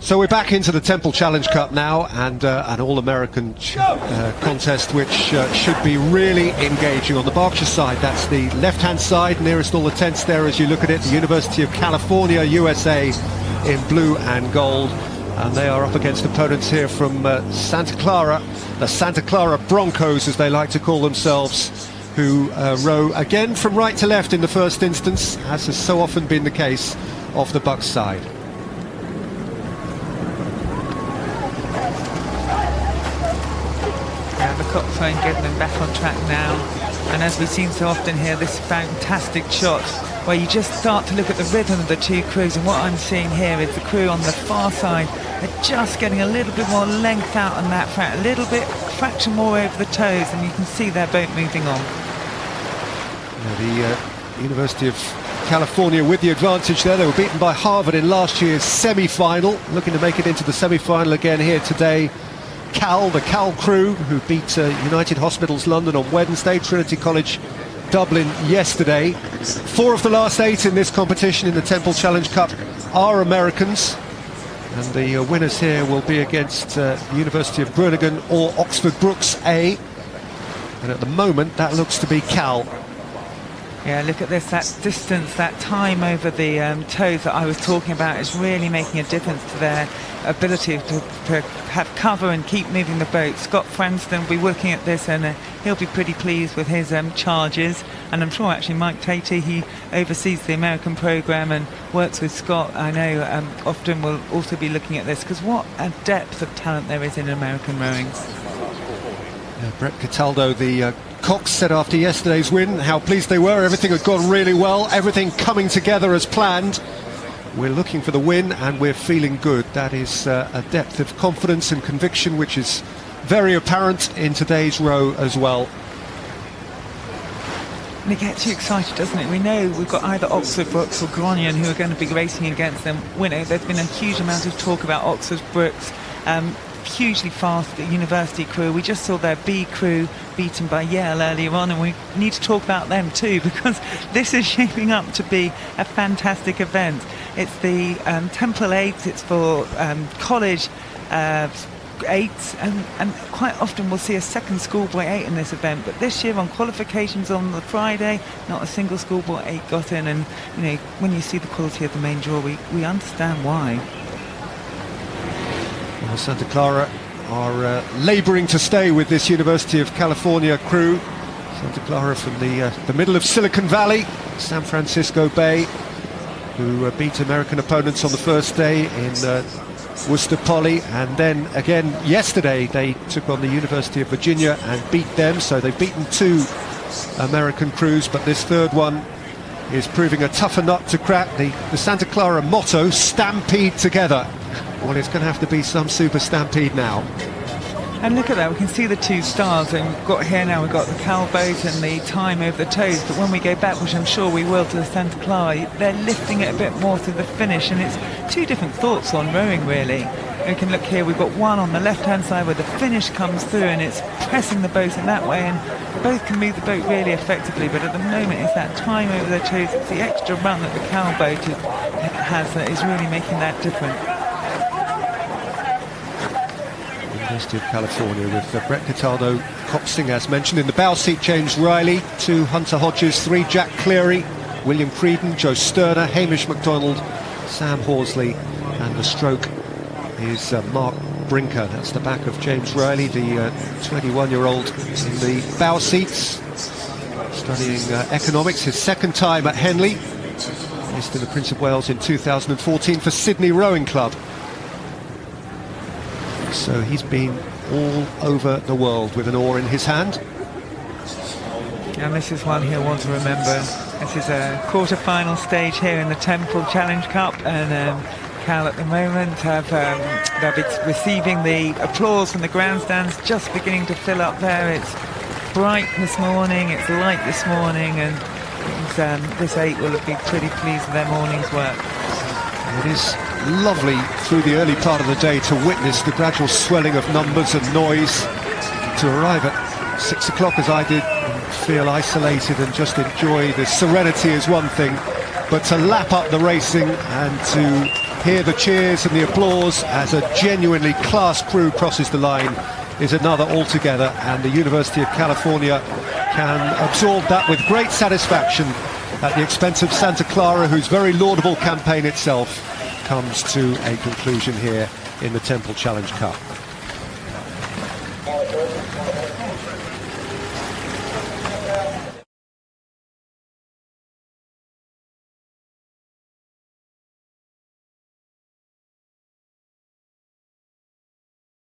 So we're back into the Temple Challenge Cup now, and an All-American contest which should be really engaging. On the Berkshire side, that's the left-hand side, nearest all the tents there as you look at it, the University of California, USA, in blue and gold. And they are up against opponents here from Santa Clara, the Santa Clara Broncos, as they like to call themselves, who row again from right to left in the first instance, as has so often been the case off the Bucks side. The coxswain getting them back on track now, and as we've seen so often here, this fantastic shot where you just start to look at the rhythm of the two crews, and what I'm seeing here is the crew on the far side are just getting a little bit more length out on that front, a little bit fraction more over the toes, and you can see their boat moving on. The University of California with the advantage there. They were beaten by Harvard in last year's semi-final, looking to make it into the semi-final again here today. The Cal crew, who beat United Hospitals London on Wednesday, Trinity College Dublin yesterday. 4 of the last 8 in this competition in the Temple Challenge Cup are Americans, and the winners here will be against University of Groningen or Oxford Brookes A, and at the moment that looks to be Cal. Yeah, look at this, that distance, that time over the toes that I was talking about is really making a difference to their ability to have cover and keep moving the boat. Scott Franston will be looking at this, and he'll be pretty pleased with his charges, and I'm sure actually Mike Tatey, he oversees the American programme and works with Scott, I know often will also be looking at this, because what a depth of talent there is in American rowing. Yeah, Brett Cataldo, the Cox, said after yesterday's win how pleased they were. Everything had gone really well, everything coming together as planned. We're looking for the win and we're feeling good. That is a depth of confidence and conviction which is very apparent in today's row as well. And it gets you excited, doesn't it? We know we've got either Oxford Brookes or Groningen who are going to be racing against them. We know there's been a huge amount of talk about Oxford Brookes. Hugely fast university crew. We just saw their B crew beaten by Yale earlier on, and we need to talk about them too, because this is shaping up to be a fantastic event. It's the Temple 8s, it's for college 8s, and quite often we'll see a second schoolboy 8 in this event, but this year on qualifications on the Friday, not a single schoolboy 8 got in, and you know, when you see the quality of the main draw, we understand why. Well, Santa Clara are labouring to stay with this University of California crew. Santa Clara from the middle of Silicon Valley, San Francisco Bay, who beat American opponents on the first day in Worcester Poly, and then again yesterday they took on the University of Virginia and beat them. So they've beaten 2 American crews, but this third one is proving a tougher nut to crack. The Santa Clara motto, stampede together. Well, it's going to have to be some super stampede now. And look at that, we can see the 2 stars, and we've got here now, we've got the Cal boat and the time over the toes, but when we go back, which I'm sure we will, to the Santa Clara, they're lifting it a bit more to the finish, and it's 2 different thoughts on rowing really. We can look here, we've got one on the left hand side where the finish comes through and it's pressing the boat in that way, and both can move the boat really effectively, but at the moment it's that time over the toes, it's the extra run that the Cal boat has that is really making that difference. University of California with Brett Cataldo coxing, as mentioned. In the bow seat, James Riley, 2 Hunter Hodges, 3 Jack Cleary, William Creedon, Joe Sterner, Hamish MacDonald, Sam Horsley, and the stroke is Mark Brinker. That's the back of James Riley, the 21-year-old in the bow seats, studying economics, his second time at Henley. Based in the Prince of Wales in 2014 for Sydney Rowing Club. So he's been all over the world with an oar in his hand. And this is one he'll want to remember. This is a quarter-final stage here in the Temple Challenge Cup, and Cal at the moment they'll be receiving the applause from the grandstands, just beginning to fill up there. It's bright this morning, it's light this morning, and this 8 will be pretty pleased with their morning's work. It is lovely through the early part of the day to witness the gradual swelling of numbers and noise. To arrive at 6 o'clock as I did and feel isolated and just enjoy the serenity is one thing, but to lap up the racing and to hear the cheers and the applause as a genuinely class crew crosses the line is another altogether, and the University of California can absorb that with great satisfaction at the expense of Santa Clara, whose very laudable campaign itself comes to a conclusion here in the Temple Challenge Cup.